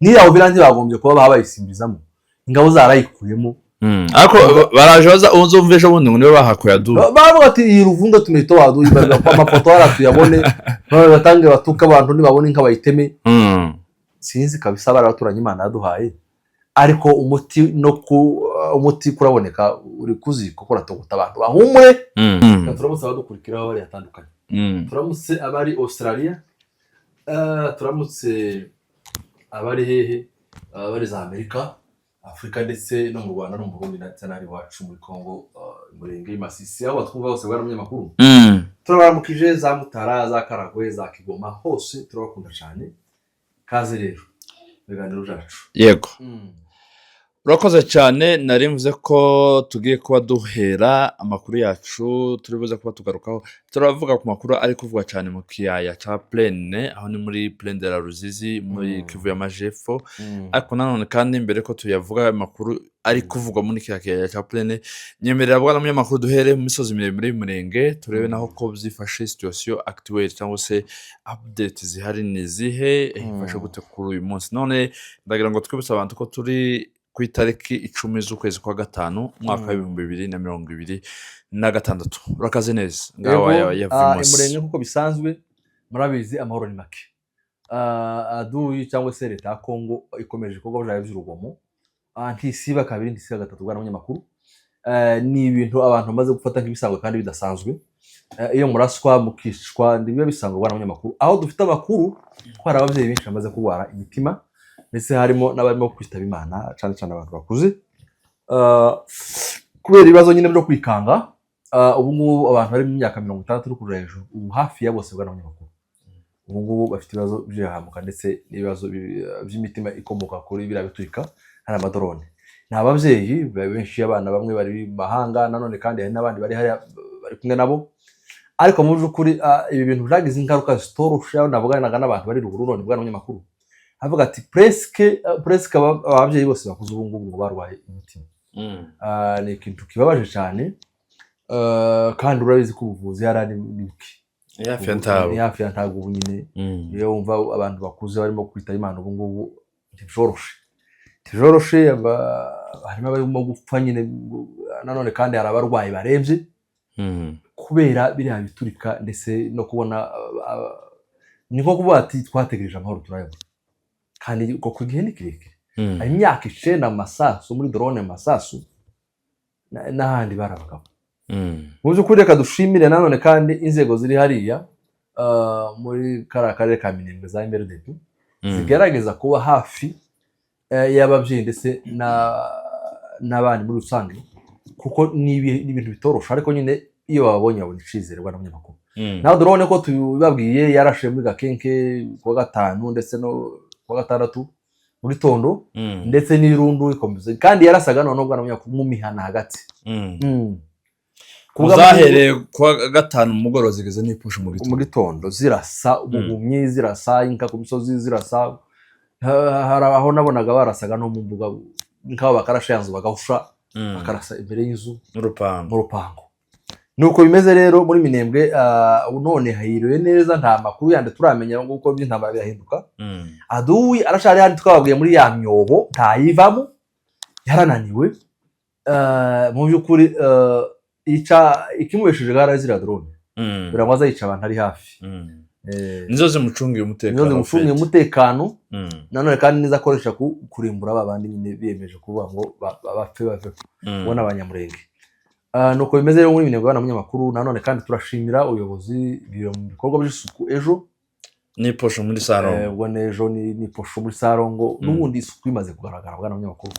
niyaho birangiye bagombye kuba babayisimbizamo ingabo zarayikuyemo ariko baraje baza uzumvisha bundi ngo niwe bahakuye aduye bavuga ati iyi ruvunda tumito waduye amafoto yaratuyabone batange batuka abantu nibabone inka bayiteme sinzi kabisa baraturanye Imana yaduhaye ariko umuti kuraboneka uri kuziko kuratogota abantu bahumure turamutse abadukurikiraho bari yatandukanye turamutse abari Australia turamutse abari hehe abari za Amerika Afrika ndetse no mu Rwanda no mu Burundi ndetse n'ari wacu muri Congo murenge Masisi aho batwumva bose bwa n'abanyamakuru turabaramukije za Mutara za Karagwe za Kigoma hose turabakunda cyane kaze rero biganiro byacu yego urakoze cyane nari mvuze ko tugiye kuba duhera amakuru yacu turibuze kuba tugarukaho turavuga ku makuru ari kuvugwa cyane mu kiyaya cya Plaine aho ni muri Plaine de la Ruzizi muri Kivu y'Amajepfo ariko nanone kandi mbere ko tuyavuga amakuru ari kuvugwa muri kiyaya cya Plaine nyemerera bwa n'amakuru duhere mu misozi miremire y'umurenge turebe naho ko byifashe situation actuelle cyangwa se update zihari ni zihe ifashe gute kuri uyu munsi none ndagira ngo twibutse abantu ko turi ku itariki 10 z'ukwezi kwa gatanu mwaka wa 2026 urakaze neza ngawa yavuze imurenge kuko bisanzwe murabizi amahoro ni make aduyi cyangwa se leta ya Kongo ikomeje kugo byaje by'urugomo ntisiba kabiri ntisiba gatatu bwa n'abanyamakuru ni ibintu abantu bamaze gufata nk'ibisanzwe kandi bidasanzwe iyo muraswa mukishwa ndibiye bisanzwe bwa n'abanyamakuru aho dufite amakuru ko hari abavyeyi benshi bamaze kurwara imitima ndetse harimo n'abarimo kwitaba Imana cyane cyane abantu bakuze kubera ibibazo nyine byo kwikanga ubu ngubu abantu bari mu myaka 60 kuri hejuru ubu hafi ya bose bwa n'abanyamakuru ubu ngubu bafite ibibazo by'ahamuka ndetse n'ibibazo by'imitima ikomoka kuri birabiturika hari amadorone nta bavyeyi benshi abana bamwe bari mahanga nanone kandi hari n'abandi bari kumwe nabo ariko mu by'ukuri ibi bintu byagize ingaruka zitorosha navuganaga n'abantu bari ruguru none bwa n'abanyamakuru avuga ati presque abavyeyi bose bakuze ubu ngubu ngo barwaye imitima ni ikintu kibabaje cyane kandi urabizi ko ubuvuzi yarari niki yafi yantago ubu nyine iyo wumva abantu bakuze barimo kwitaba Imana ubu ngubu tijoroshe harimo barimo gupfa nyine nanone kandi hari abarwayi baremvye kubera biriya biturika ndetse no kubona niko kuvuga ati twategereje amahoro turayabona kandi uko gihe ni kirekire hari imyaka 9 amasasu muri drone amasasu n'ahandi barabagabo mu by'ukuri reka dushimire nanone kandi inzego ziri hariya muri karere ka Minembwe za MRDP zigerageza kuba hafi y'abavyeyi ndetse n'abandi muri rusange kuko ni ibintu bitorosha ariko nyine iyo babonye abona icizere bwa n'abanyamakuru naho drone ko tubabwiye yarashe muri Gakenke kwa gatanu ndetse no kwa gatandatu muri Tondo ndetse n'irundu ikomeze kandi yarasaga none bwa n'abanyamakuru mu mihana hagati kuzahere kwa gatanu mugoro zigeze n'ipusha mu gitondo zirasa ubugumyi zirasa inka ku misozi zirasa aho nabonaga barasaga no mu mbuga nk'aho bakarasha yanzu bagahusha bakarasa imbere y'inzu mu rupango nuko bimeze rero muri Minembwe none hayiriwe neza nta makuru yandi turamenya nguko by'intambara birahinduka aduyi arashari handi twababwiye muri ya myobo ntayivamo yarananiwe mu by'ukuri ikimubesheje gara zira drone biramaze yica abantu ari hafi nizo zimucungiye umutekano nanone kandi niza akoresha kurimbura abandi nyine biyemeje kuvuga ngo bapfe ubona abanyamurenge nuko bimeze rero muri Minembwe n'abanyamakuru nanone kandi turashimira ubuyobozi mu bikorwa by'isuku ejo niposho muri Sarongo ubwo nejo niposho muri Sarongo n'ubundi isuku imaze kugaragara bwa n'abanyamakuru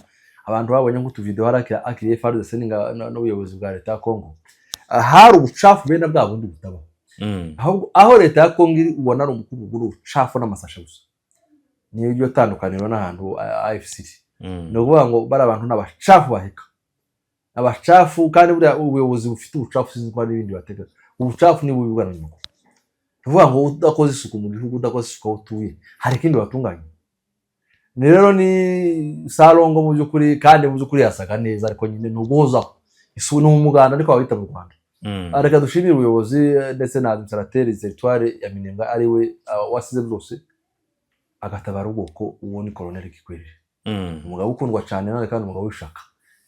abantu babonye nk'utu video harakiriye FARDC n'ubuyobozi bwa leta ya Kongo hari ubucafu bene bwa bundi butaba aho leta ya Kongo ubona ari umukuru w'ubucafu n'amasasha gusa niyo byo tandukaniro n'ahantu AFC no kuvuga ngo bari abantu n'abacafu baheka abacafu kandi buriya ubuyobozi bufite ubucafu sizwa n'ibindi batega ubucafu ni bubi bwa n'abanyamakuru kuvuga ngo udakoze isuku mu gihugu udakoze isuku aho utuye hari ikindi batunganya rero ni Sarongo mu by'ukuri kandi mu by'ukuri yasaga neza ariko nyine nuguhoza isuku n'umuganda ariko abita mu Rwanda areka dushimira ubuyobozi ndetse na administrateur territoire ya Minembwe ari we wasize byose agatabara ubwoko, uwo ni Colonel Kikwete. Umugabo ukundwa cyane none kandi umugabo w'ishaka,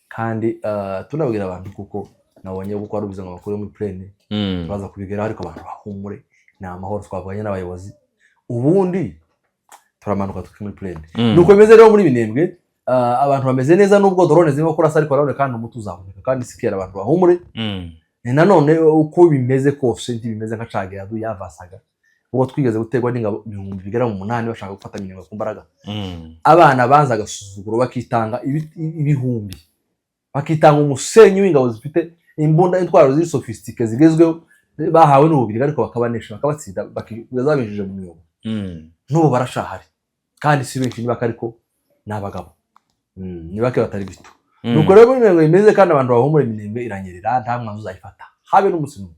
kandi tunabwira abantu kuko nabonye kuko ari ubuzima bakuru muri plane turaza kubigera, ariko abantu bahumure, ni amahoro, twavuganye n'abayobozi ubundi turamanuka tuki muri plane. Nuko bimeze rero muri Minembwe, abantu bameze neza nubwo drone zirimo kurasa, ariko barabone kandi umutu uzaboneka, kandi sikera abantu bahumure. Nanone uko bimeze kose bimeze nka cage yadu yavasaga ubwo twigeze gutegwa n'ingabo 8,000 bashaka gufata Minembwe ku mbaraga. Abana banza gasuzuguro bakitanga ibihumbi, bakitanga umusenyi w'ingabo zifite imbunda, intwaro ziri sophistiqué zigezweho bahawe n'ububiri, ariko bakabanesha bakabatsinda bakigeza binjije mu miyobo. N'ubu barashahari kandi si benshi niba ariko n'abagabo niba ke batari bito. Nuko rero Minembwe imeze kandi abantu bahumure, Minembwe iranyerera, nta mwanzu uzayifata habe n'umusimu.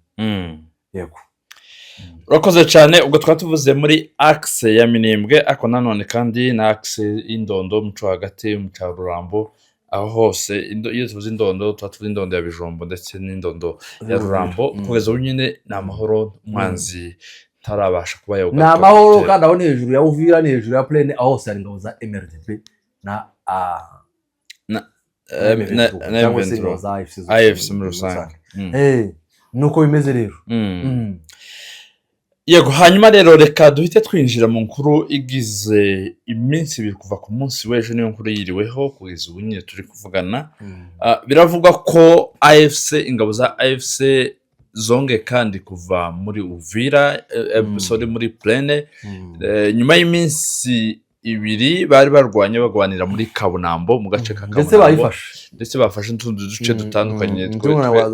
Yego, urakoze cyane. Ubwo twatuvuze muri axe ya Minembwe, ako nanone kandi na axe y'Indondo, muco hagati mu Rurambo, aho hose iyo tuvuze Indondo twatuvuze Indondo ya Bijombo ndetse n'Indondo ya Rurambo. Kugeza ubu nyine ni amahoro, umwanzi tarabasha kuba yavuga ni amahoro, kandi aho ni hejuru ya Uvira, ni hejuru ya plane, aho hose ari ingabo za MRDP na AFC muri rusange. Nuko bimeze rero. Yego, hanyuma rero reka duhite twinjira mu nkuru igize iminsi 2 kuva ku munsi w'ejo, niyo nkuru yiriweho kugeza ubu nyine turi kuvugana. Biravuga ko AFC, ingabo za AFC zonge kandi kuva muri Uvira, muri plane, nyuma y'iminsi 2 bari bagwanira muri Kabunambo, mu gace ka Kabunambo, ndetse bafashe n'utundi duce dutandukanye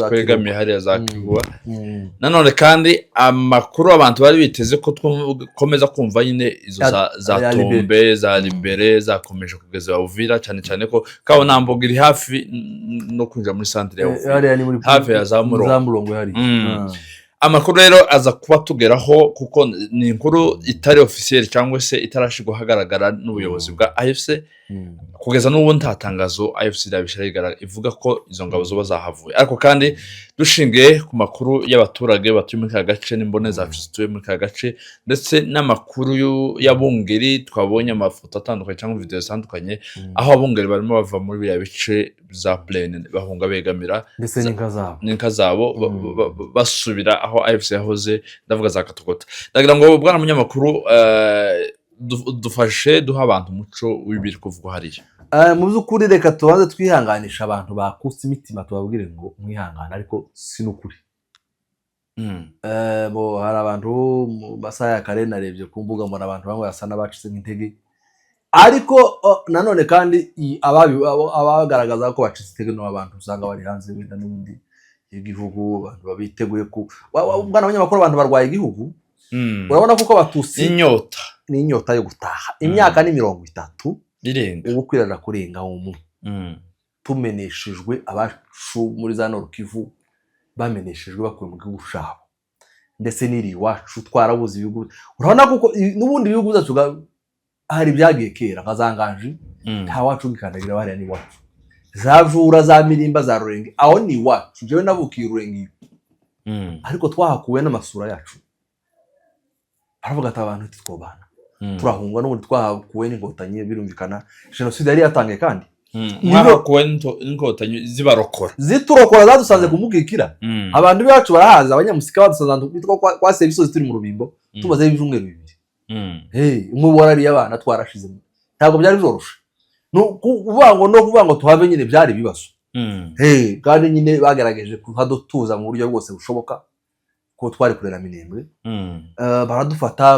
twegamiye hariya za Kibuwa. Nanone kandi amakuru abantu bari biteze ko komeza kumva nyine izo za Tombe, za Libere zakomeje kugeza Uvira, cyane cyane ko Kabunambo iri hafi no kwinjira muri centre ya Uvira, hafi ya za Murongo hari. Amakuru rero aza kuba tugeraho kuko ni inkuru itari officiel cyangwa se itarashigwa hagaragara n'ubuyobozi bwa AFC. Kugeza n'ubu ntatangazo AFC irabishira ivuga ko izo ngabo zo bazahavuye, ariko kandi dushingiye ku makuru y'abaturage batuye muri kagace n'imbone zacu zituye muri kagace, ndetse n'amakuru y'abungeri twabonye amafoto atandukanye cyangwa video zitandukanye, aho abungeri barimo bava muri bya bice za plane bahunga begamira ndetse n'inka zabo basubira aho AFC yahoze, ndavuga za Katogota. Ndagira ngo bwana munyamakuru dufashe duha abantu umuco w'ibiri kuvugwa hariya. Mu by'ukuri reka tubanze twihanganisha abantu bakutse imitima, tubabwire ngo mwihangane, ariko si n'ukuri. Hari abantu mu masaha ya kare narebye ku mbuga mbona abantu bamwe basa n'abacitse nk'intege, ariko nanone kandi abagaragaza ko bacitse intege n'abantu usanga bari hanze wenda n'ubundi igihugu, abantu babiteguye ku bwana abanyamakuru, abantu barwaye igihugu. Urabona kuko batusi n'inyota yo gutaha. Imyaka ni 30 irenga, ubu kwirana kurenga mu tumeneshejwe abacu muri za Nord Kivu, bameneshejwe bakuye mu gihugu cyabo, ndetse n'iri wacu twarabuze ibihugu. Urabona kuko n'ubundi ibihugu zacu hari byagiye kera nka zanganji, nta wacu gikandagira bari ni wacu, zavura za Mirimba za Rurenge, aho ni wacu. Jewe navukiye Rurenge, ariko twahakuwe n'amasura yacu. Baravuga ati abantu twobana turahungwa n'ubundi twahakuwe n'inkotanyi, birumvikana genocide yari yatangiye, kandi mwahakuwe n'inkotanyi ziturokora zadusanze kumugikira. Abantu bacu barahaza, abanyamusika badusanze bitwa kwa services turi mu Rubimbo, tumaze ibyumweru 2. Umubora abana twarashize, ntabwo byari byoroshe kuvuga ngo tuhave, nyine byari bibazo. Kandi nyine bagerageje kuhadutuza mu buryo bwose bushoboka, ko twari kurera Minembwe. Baradufata,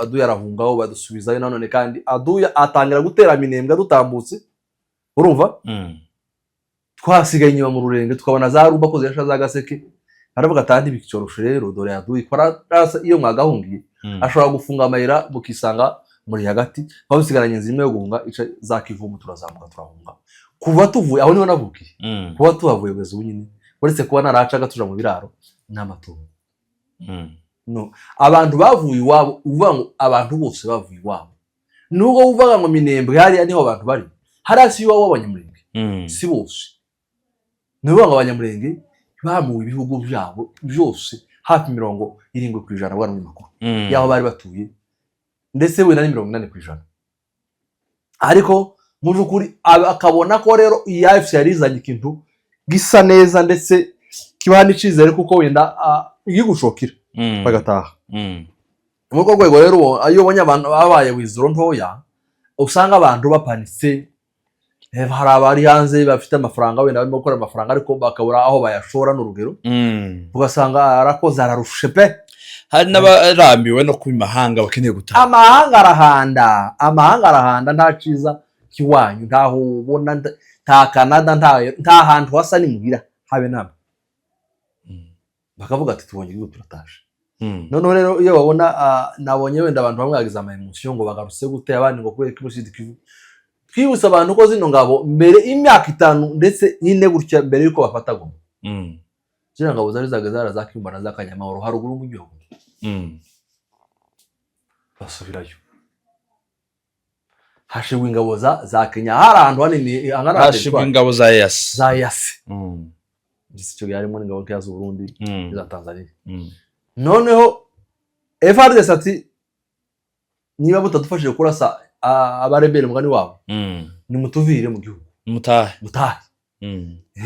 Aduya arahungaho badusubizayo. Nanone kandi Aduya atangira gutera Minembwe dutambutse, urumva. Twasigaye inyuma mu Rurenge, tukabona za Rumba ko zirasha za Gaseke. Aravuga atandi bicyoroshe rero, dore Aduya ikora iyo mwagahungiye ashobora gufunga amayira mukisanga muri hagati, babusigaranye zimwe yo guhunga ica za Kivumu, turazamuka turahunga. Kuva tuvuye aho niho navukiye, kuba tuhavuye bweze ubu nyine, uretse kuba naracaga tuja mu biraro n'amatungo. No, abantu bavuye iwabo, uvuga ngo abantu bose bavuye iwabo. Nubwo uvuga ngo Minembwe hari niho abantu bari, harasi iwabo w'Abanyamulenge, si bose. Nuvuga ngo Abanyamulenge bamuwe ibihugu byabo byose hafi 70% bwa n'amakuru yaho bari batuye ndetse wenda ni 80%. Ariko mu by'ukuri akabona ko rero iyi AFC yarizanye ikintu gisa neza ndetse kibaha n'icizere kuko wenda igigushokira bagataha. Mu rwego rero iyo ubonye abantu babaye wizoro ntoya usanga abantu bapanitse, hari abari hanze bafite amafaranga wenda barimo gukora amafaranga ariko bakabura aho bayashora n'urugero, ugasanga arakoze ararushe pe. Hari n'abarambiwe no kuba imahanga bakeneye gutaha. Amahanga arahanda nta ciza kiwanyu, ntaho ubona, nta Canada, nta hantu hasa n'imuhira habe namwe. Bakavuga ati tubonye igihugu turataje. Noneho rero iyo babona nabonye wenda abantu bamwe bagize ama emotion ngo bagarutse gute abandi ngo kubera Jenoside Kivu. Twibutsa abantu ko zino ngabo mbere imyaka 5 ndetse nyine gutya mbere yuko bafata Goma. Zino ngabo zari zagazara zakimbana zakanyamahoro haruguru mu gihugu. Basubirayo. Hashibwa ingabo za Kenya, hari ahantu hanini hashibwa ingabo za EAC. Icyo yarimo n'ingabo z'u Burundi za Tanzania. Noneho FARDC ati niba mutadufashije kurasa abarebere mugani wabo ni mutuvire mu gihugu mutahe.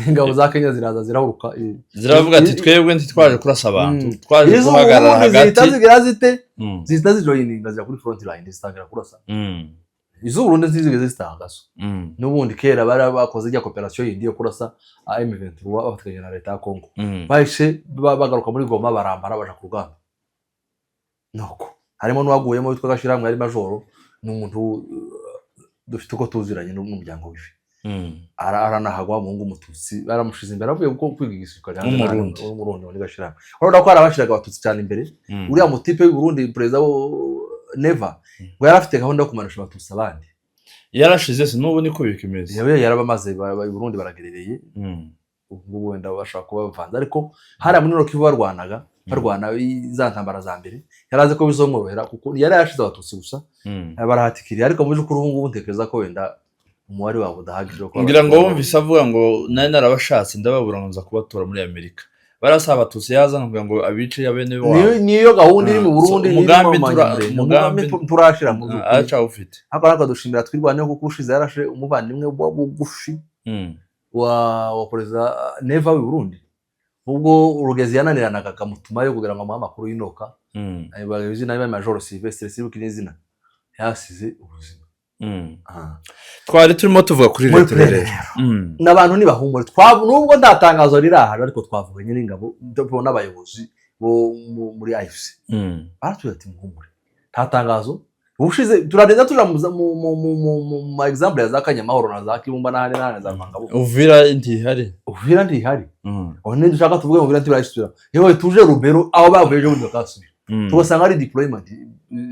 Ingabo za Kenya ziraza zirahuruka ziravuga ati twebwe ntitwaje kurasa abantu, twaje guhagarara hagati. Zita zijoyininga zira kuri front line zitangira kurasa. Izo Burundi zizigeze zitangazo. N'ubundi kera bari bakoze ijya operation yindi yo kurasa M23 abafatanya na leta ya Kongo. Bahishe bagaruka muri Goma barambara baje ku rugamba. Noko harimo n'uwaguyemo witwa Gashiramwe ari majoro, n'umuntu dufite uko tuziranye n'umuryango wiwe. Aranahagwa mu ngo Umututsi baramushize imbere avuye uko kwiga igisirikare n'umurundi wari Gashiramwe. Urabona ko arabashiraga Abatutsi cyane imbere. Uriya mutipe w'u Burundi president Neva ngo yarafite gahunda yo kumanisha Abatutsi abandi. Yarashize se n'ubu niko bikimeze. Yawe yarabamaze i Burundi baragerereye. Ubwo wenda bashaka kuba bavanze ariko hari muri Kivu barwana za ntambara za mbere. Yaraze ko bizomworohera kuko yari yashize Abatutsi gusa. Barahatikiriye ariko muri kuri ubu ntekereza ko wenda umubare wabo udahagije ko. Ngira ngo wumvise avuga ngo nari narabashatse ndababura ngo nza kubatora muri Amerika. Barasaba Abatutsi yazana kugira ngo abice yabene bo. Niyo gahunda iri mu Burundi umugambi turashira mu zuko. Acha ufite. Akora dushimira twirwane kuko ushize yarashe umuvandimwe bugufi wa president Neva w'u Burundi. Ubwo urugezi yananiranaga kamutuma yo kugira ngo amuha amakuru y'inoka. Izina y'aba Major Sylvestre Sibukizina yasize ubuzima. Twari turimo tuvuga kuri leta rero. N'abantu nibahumure nubwo ndatangazo rirahaje ariko twavuganye n'ingabo ndabona abayobozi bo muri AFC. Baratuye ati muhumure. Tatangazo ubushize turadenda turamuza mu example ya zakanyamahoro na zakibumba na hari na za mangabo. Uvira ndihari. One dushaka tuvuge mu biranti barashira. Yewe tuje Rubero aho bavuyeje muri bakasubira. Tubasanga ari deployment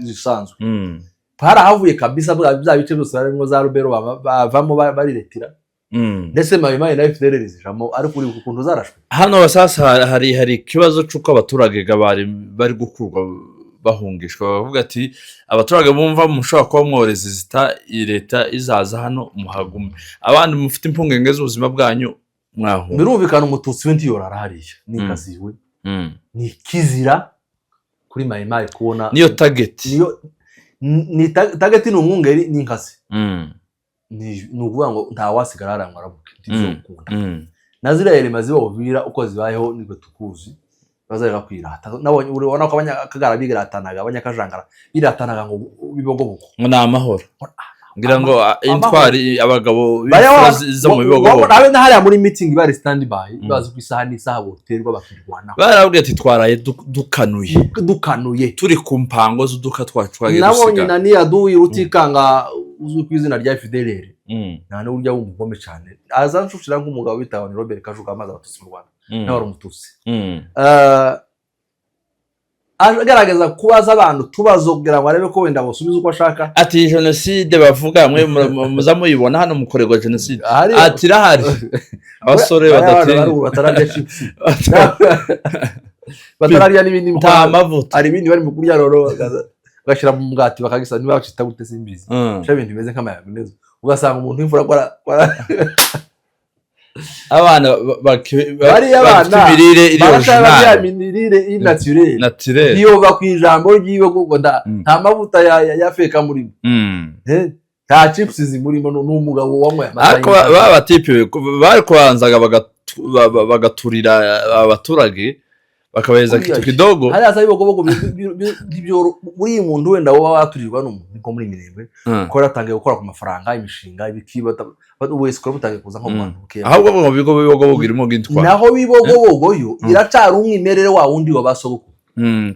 zisanzwe. Harahavuye kabisa bya bice byose barimo za Rubero bavamo bariretira. Ndetse Mayimayi na FDLR zijamo ariko uri ukuntu zarashwe. Hano sasa hari ikibazo cyuko abaturage bari gukurwa bahungishwa bavuga ati abaturage bumva mushobora kuba mworeza zita leta izaza hano muhagume abandi mufite impungenge z'ubuzima bwanyu mwaho. Birumvikana Umututsi w'indi yorara hariya nikaziwe. Ni kizira kuri Mayimayi kubona niyo target. Ni target ni umwungeri n'inkasi. Ni ukuvuga ngo nta wasigara harangwa arabuke tizokunda. Nazira elemazi bovira uko zibayeho nibwo tukuzi bazareka kwirata. Nabonye urabona ko abanyakagara bigiratanaga abanyakajangara biratanaga ngo bibogobuko ngo na amahoro. Ngira ngo intwari abagabo zo mu bibogo abe nahari muri meeting bari stand by bazi ku isaha n'isaha boterwa bakirwana. Barabwiye ati twaraye dukanuye turi ku mpango z'uduka twacwaje gusiga. Nabonye nani yaduye utikanga uzwi ku izina rya FDLR. Nane urya w'umugome cyane. Azanshukira nk'umugabo bitawe ni Robert Kajuga amaze Abatutsi mu Rwanda. Nawe ari Umututsi. Agaragaza kubaza abantu tubazo kugira ngo arebe ko wenda bosubiza uko ashaka. Ati Jenoside bavuga mwe muza muyibona hano mukorerwa Jenoside. Ati rahari. Abasore batararya chips. Batararya n'ibindi amavuta. Ari ibindi bari mu kurya roro bagashira mu mugati bakagisa niba bacita gute simbizi. Cyo ibintu bimeze nk'amayaga neza. Ugasanga umuntu imvura kwa abana bariya bafite abana imirire iri barashaka original imirire naturelle naturel iyo va ku ijambo ry'iwe kuko nta mavuta ya feka murimo nta chips zimurimo n'umugabo wanyweye amata ariko baba batipe bari kubanzaga bagaturira abaturage bakabahereza kitu kidogo hariya za bibogobogo buri muntu wenda wowe waturirwa n'umuntu nko muri Minembwe ko yatangiye gukora ku mafaranga imishinga ibikiba wese ko butangiye kuza nko mu bantu bukeya ahubwo mu bigo bibogobogo irimo gitwa naho bibogobogo yo iracari umwimerere wa wundi wabasogoko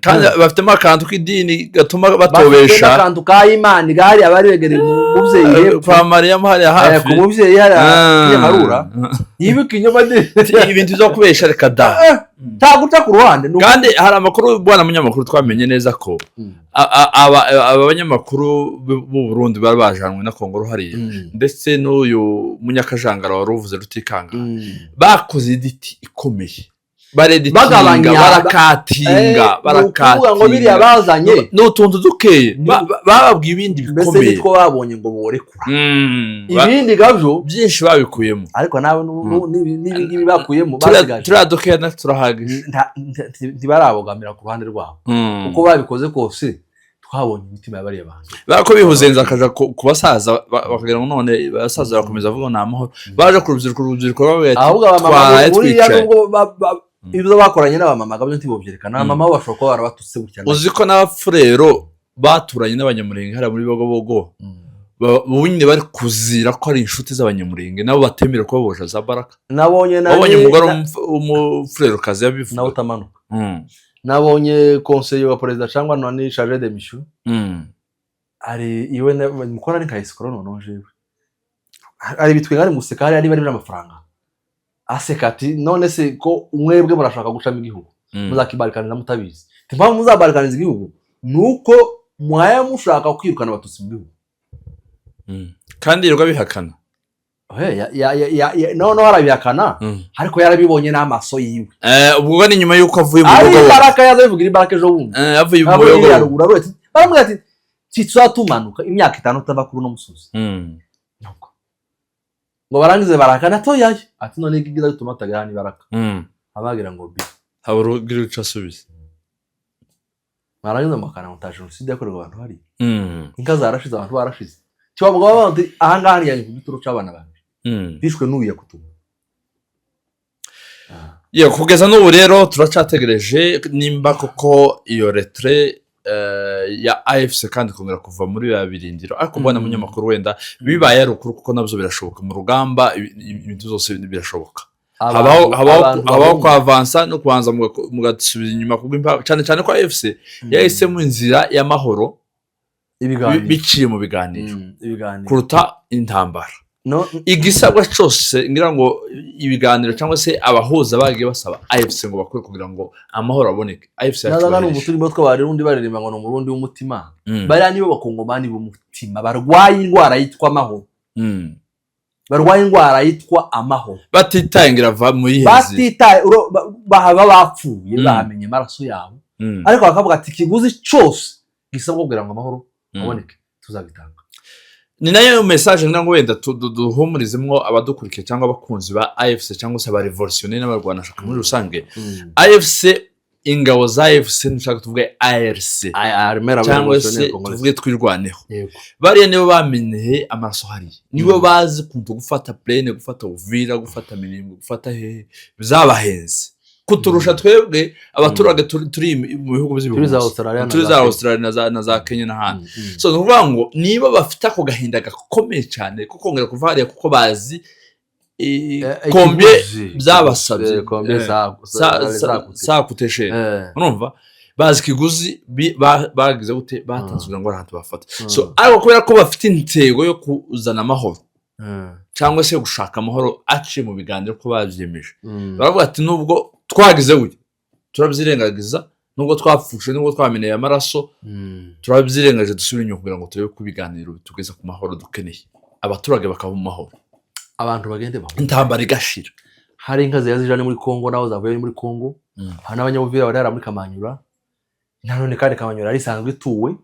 kandi bafitemo akantu k'idini gatuma batobesha akantu ka Imana gari abari begereye umuvyeyi kwa Mariya hariya hafi ku muvyeyi hariya harura yibuka inyuma ibintu zo kubesha reka da taguca ku ruhande kandi hari amakuru bwana munyamakuru twamenye neza ko abanyamakuru b'u Burundi bari bajanwe na Kongo hariya ndetse n'uyu munyakajangara wari uvuze Rutikanga bakoze iditi ikomeye bareditinga barakatinga ngo biriya bazanye n'utuntu dukeye bababwiye ibindi bikomeye mbese nitwo babonye ngo borekura ibindi gavyo byinshi babikuyemo ariko nawe n'ibingibi bakuyemo turadukeye na turahagije ntibarabogamira ku ruhande rwabo uko babikoze kose twabonye imitima y'abariya bantu bako bihuzenza akaja ku basaza bakagira ngo none basaza barakomeza avuga nta mahoro baje ku rubyiruko ahubwo abamama buriya nubwo ibyo bakoranye n'abamama gabyo ntibobyerekana abamama bo bashobora kuba barabatutse gutya uzi ko n'abafurero baturanye n'abanyamurenge hariya muri Bogobogo ubundi bari kuzira ko ari inshuti z'abanyamurenge nabo batemera ko babosha za baraka nabonye umugore w'umufurero kazi yabivuga nawe utamanuka nabonye conseiller wa president cyangwa none chargé de mission ari iwe mukora ni kayisikoro none jewe ari bitwe ngari museka ari bari amafaranga asekati none se ko umwebwe murashaka gucamo igihugu muzakibarikana mutabizi mpamvu muzabarikaniza igihugu nuko mwaya mushaka kwirukana abatutsi mu gihugu kandi yirirwa bihakana no harabihakana ariko yarabibonye n'amaso yiwe ubwo ni nyuma yuko avuye mu rugo ari baraka yazabivugira ibaraka ejo bundi avuye mu rugo baramubwira ati tuzatumanuka imyaka 5 tabakuru no musozi ngo barangize baraka natoyaye ati none gigiza gutuma tagani baraka abagira ngo bi haburugira ucasubiza barangize makana mutaje jenoside yakorewe abantu hari inka zarashize abantu barashize cyavuga abantu ahangari yanyu kugituro cy'abana bantu bishwe n'uya kutuba yo kugeza n'ubu rero turacategereje nimba koko iyo retre ya AFC kandi kongera kuva muri ya birindiro ariko mbona munyamakuru wenda bibaye ari ukuri kuko nabyo birashoboka mu rugamba ibintu zose birashoboka habaho kwa avansa no kubanza mugasubira inyuma kugwa cyane cyane ko AFC yahisemo inzira y'amahoro biciye mu biganiro kuruta intambara igisabwa cyose ngira ngo ibiganiro cyangwa se abahuza bagiye basaba AFC ngo bakore kugira ngo amahoro aboneke AFC nazaga n'umuturimo tw'abarundi baririmba ngo no murundi w'umutima bari nibo bakongomani b'umutima barwaye indwara yitwa amahoro barwaye indwara yitwa amahoro batitaye ngira va mu yiheze batitaye bahaba bapfuye bamenye amaraso yabo ariko bakavuga ati kiguzi cyose gisabwa kugira ngo amahoro aboneke tuzabitanga ni nayo message ngira ngo wenda duhumurizemo abadukurikiye cyangwa abakunzi ba AFC cyangwa se aba revolutionnaire n'abarwanashaka muri rusange AFC ingabo za AFC nshaka tuvuge ARC cyangwa se tuvuge twirwaneho bariya nibo bamenye amaraso hari nibo bazi kuntu gufata plane gufata Uvira gufata Minembwe gufata bizabahenze kuturusha twebwe abaturage turi mu bihugu by'ibihugu turi za Australia na za Kenya n'ahandi so nuvuga ngo niba bafite ako gahinda gakomeye cyane kuko kongera kuva hariya kuko bazi combien byabasabye sakuteshe urumva bazi kiguzi bagize gute batanzwe ngo ahantu bafata so ariko kubera ko bafite intego yo kuzana amahoro cyangwa se gushaka amahoro aciye mu biganiro ko bazyemeje baravuga ati nubwo twagize gute turabyirengagiza nubwo twapfushe nubwo twameneye amaraso turabyirengaje dusubira inyuma kugira ngo turebe ku biganiro bitugeza ku mahoro dukeneye abaturage bakaba mu mahoro abantu bagende baho intambara igashira hari inka ziyazijane muri Kongo naho zavuye muri Kongo hari n'abanyabuvira bari muri Kamanyura none kandi Kamanyura ari sanzwe tuwe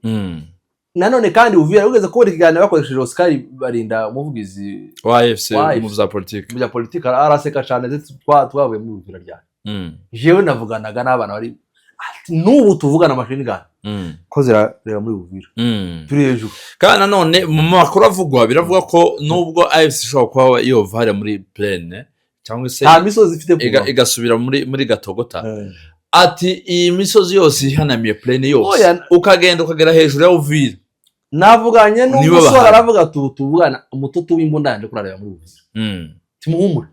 nanone kandi Uvira ugeze kubona ikiganiro bakoresheje Oscar Barinda umuvugizi wa AFC mu bya politiki araseka cyane ndetse twavuye mu Uvira ryane jewe navuganaga n'abana bari n'ubu tuvugana mashini gana ko zirareba muri Uvira turi hejuru kandi nanone mu makuru avugwa biravuga ko nubwo AFC ishobora kuba yova hariya muri Plaine cyangwa se nta misozi ifite igasubira muri Gatogota ati iyi misozi yose ihanamiye Plaine yose ukagenda ukagera hejuru ya Uvira navuganye n'umusore aravuga tuvugana umutoto w'imbundanje kurareba muri Uvira timuhumure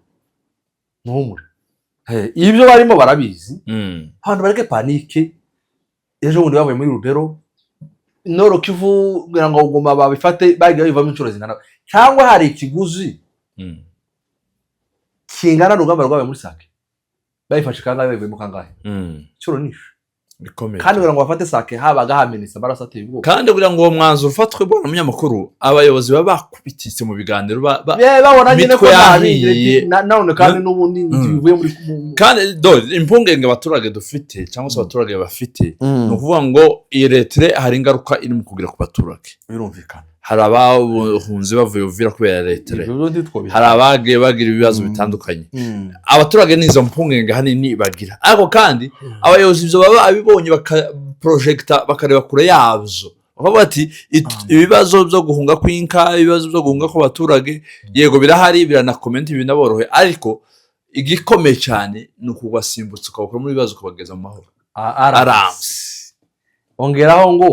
ibyo barimo barabizi abantu bareke panike ejo bundi bavuye muri Rubero Nord Kivu kugira ngo Goma babifate bagiye bivamo inshuro zingana cyangwa hari ikiguzi kingana n'urugamba rwabaye muri Sake bayifashe kangahe bavuye mu kangahe inshuro nishe bikomeye kandi kugira ngo bafate Sake habaga hamenetse amaraso ateye ubwoba kandi kugira ngo uwo mwanzuro ufatwe bwana munyamakuru abayobozi baba bakubititse mu biganiro babona nyine ko none kandi n'ubundi bivuye muri kandi impungenge abaturage dufite cyangwa se abaturage bafite no kuvuga ngo iyi leta hari ingaruka iri mu kugira ku baturage birumvikana hari abahunze bavuye Uvira kubera leta hari abagiye bagira ibibazo bitandukanye abaturage n'izo mpungenge hanini bagira ariko kandi abayobozi ibyo baba abibonye bakaprojecta bakareba kure yabyo bavuga ati ibibazo byo guhunga kw'inka ibibazo byo guhunga kw'abaturage yego birahari biranakomenti binaborohe ariko igikomeye cyane ni ukubasimbutsa ukabakura muri ibibazo ukabageza mu mahoro arambye ongeraho ngo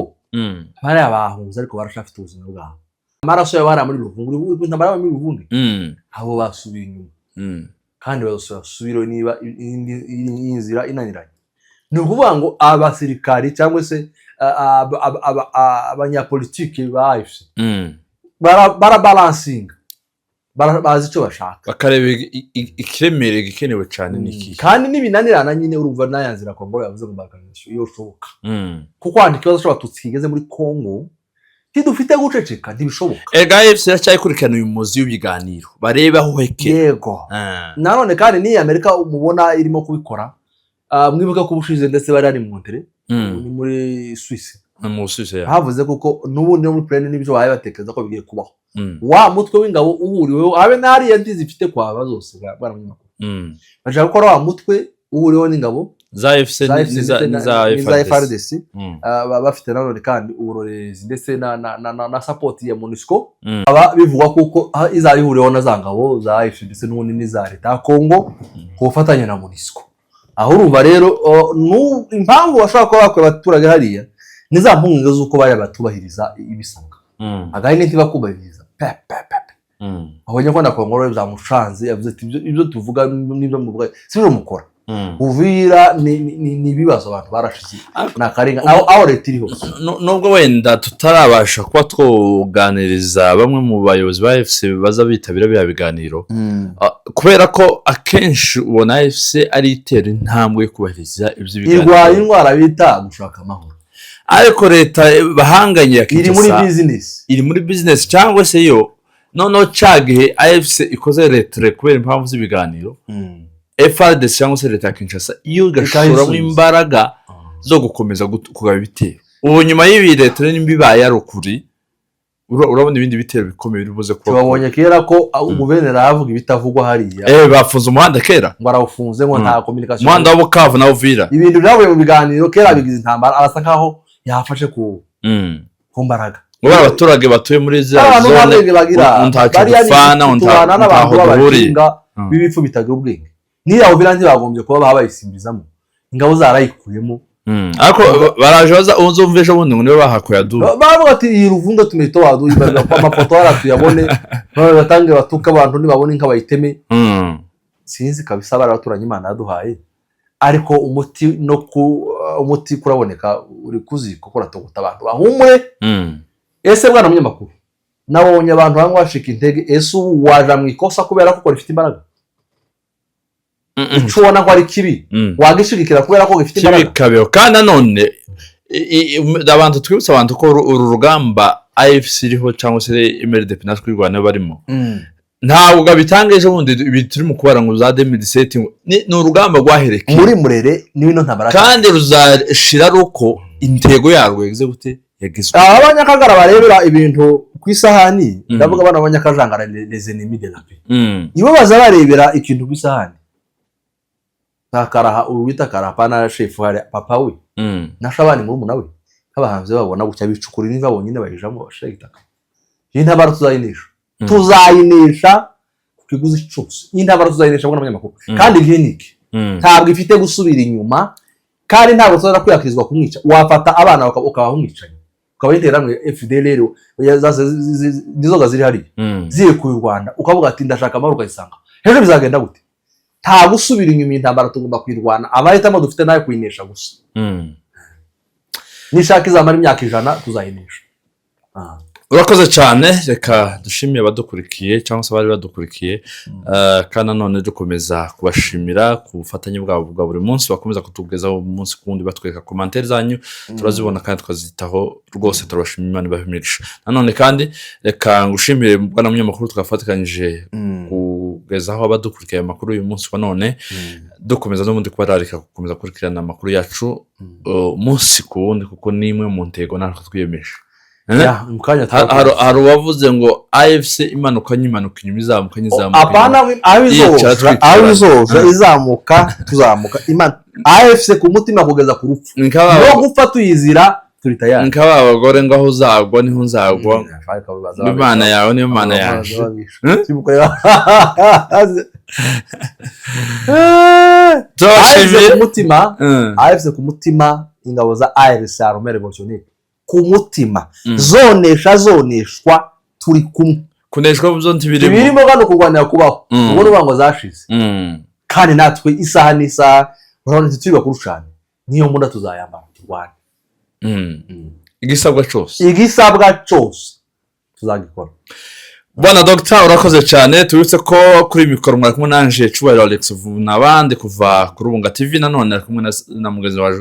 bari abahunze ariko barashafite ubuzima bwabo amaraso yabo hari muri Ruvungi intambara muri Ruvungi abo basubiye inyuma kandi basubira niba inzira inaniranye ni ukuvuga ngo abasirikari cyangwa se abanyapolitiki ba AFC barabalansinga bazi icyo bashaka bakareba ikiremere gikenewe cyane n'iki kandi n'ibinanirana nyine urumva nayanzira Kongo yavuze ngo baganisho iyo shoboka kuko kwandika ikibazo cy'abatutsi kigeze muri Kongo tidufite guceceka ntibishoboka AFC iracyayikurikirana uyu muzi w'ibiganiro bareba aho heke yego nanone kandi ni Amerika umubona irimo kubikora mwibuka ko ubushize ndetse bari ari mu Monterey ni muri Suisse mu Suisse havuze kuko n'ubundi no muri Plaine n'ibyo bahaye batekereza ko bigiye kubaho wa mutwe w'ingabo uhuriweho abe nari yandi zifite kwaba zose baramunyamakuru bashaka gukora wa mutwe uhuriweho n'ingabo za AFC n'iza FARDC bafite nanone kandi uburorezi ndetse na support ya MONUSCO bivugwa kuko izabihuriweho na za ngabo za AFC ndetse n'ubundi n'iza leta ya Kongo kufatanya na MONUSCO aho urumva rero impamvu bashaka kuba bakora abaturage hariya niza mpungenge z'uko bari batubahiriza ibisabwa agahine ntibakubahiriza abonye ko nakongoro byamushanze yavuze ati ibyo tuvuga n'ibyo muvuga sibyo mukora Uvira ni bibazo abantu barashize nakarenga aho leta iriho nubwo wenda tutarabasha kuba twoganiriza bamwe mu bayobozi ba AFC baza bitabira bya biganiro kubera ko akenshi ubona AFC ari itera intambwe yo kubahiriza ibyo biganiro irwaye indwara bita gushaka amahoro ariko leta bahanganye iri muri business cyangwa se yo noneho cagihe AFC ikoze leta kubera impamvu z'ibiganiro FARDC cyangwa se leta ya Kinshasa iyo gashoramo imbaraga zo gukomeza kugaba ibitero ubu nyuma y'ibi leta n'imbibaye arukuri urabona ibindi bitero bikomeye bibuze kuba babonye kera ko guverineri avuga ibitavugwa hariya bafunze umuhanda kera ngo arafunze ngo nta communication umuhanda wa Bukavu na Uvira ibintu byavuye mu biganiro kera bigize intambara arasa nkaho yafashe ku mbaraga ngo abaturage batuye muri za zone bari n'abantu b'abahinga b'ibipfu bitagira ubwenge niya Uvira bagombye kuba babayisimbizamo ingabo zarayikuyemo ariko baraje baza uzumve ejo bundi ngo nibo bahakuye adu bavuga ati iyi Ruvunga tumito wadu ibaga kwa amafoto yaratuyabone none batange batuka abantu nibabone inka bayiteme sinzi kabisa baraturanye Imana yaduhaye ariko umuti kuraboneka uri kuziko kuratogota abantu bahumure ese bwana munyamakuru nabonye abantu bamwe bashika intege ese waja mu ikosa kubera ko rifite imbaraga ucubona ko ari kibi wagishigikira kubera ko gifite imbaraga kandi none abantu twibutsa abantu ko uru rugamba AFC iriho cyangwa se MLDP natwe Rwanda barimo ntabwo bitanga ejo bundi bituri mu kubara ngo za 2017 ni urugamba rwahereke muri murere n'ibino ntabara kandi ruzashira ruko intego yarwo egeze gute yagizwe. Abanyakagara barebera ibintu ku isahani ndavuga bana abanyakajangara les ennemis de la paix. Ibo baza barebera ikintu ku isahani. Takaraha uwita karapana chef hari papa we. Nashabani muri umuna we. Abahanze babona gucya bicukura niba bonyine bayijamo bashegitaka. Intabara tuzayinesha. Tuzayinesha kiguzi cyose. Intabara tuzayinesha bwana abanyamakuru. Kandi ngeniki. Ntabwo ifite gusubira inyuma. Kandi ntabwo tuzara kwiyakirizwa kumwica. Wafata abana ukabaho umwicanye. Ukabitera mu FDLR nizoga ziri hari. Ziye ku Rwanda ukavuga ati ndashaka amahoro ukayisanga. Hejo bizagenda gute? Nta gusubira inyuma intambara tugomba kwirwana. Abahitamo dufite nayo kuyinesha gusa. Nishaka izamara imyaka 100 tuzayinesha. Urakoze cyane, reka dushimiye abadukurikiye cyangwa se bari badukurikiye, kandi none dukomeza kubashimira ku bufatanye bwabo bwa buri munsi, bakomeza kutugezaho umunsi kundi batwereka commentaire zanyu, turazibona kandi twazitaho rwose, turabashimira Imana ibahimirisha. Nanone kandi reka ngushimire bwana munyamakuru twafatikanyije kugezaho abadukurikiye amakuru uyu munsi wa none, dukomeza n'ubundi kubararika gukomeza kurikirana amakuru yacu umunsi ku wundi, kuko nimwe mu ntego natwe twiyemeje. Hari uwavuze ngo AFC imanuka inyuma izamuka. Apana abizoza izamuka tuzamuka. Imana AFC ku mutima kugeza ku rupfu. No gupfa tuyizira turi tayari. Nkaba abagore ngo aho uzagwa niho nzagwa. Imana yawe niyo Mana yaje. AFC ku mutima ingabo za ARC Armée Révolutionnaire ku mutima zoneshwa turi kumwe. Kuneshwa byo ntibirimo. Birimo kandi kurwanira kubaho. Ubwo rubango zashize. Kandi natwe isaha n'isaha urabona tutiba kurushana. Niyo munda tuzayamba turwane. Igisabwa cyose tuzagikora. Bwana Dr. urakoze cyane, tubitse ko kuri mikoro mwari kumwe nanje Cyubahiro Alex n'abandi kuva ku Rubunga TV, nanone kumwe na mugenzi waje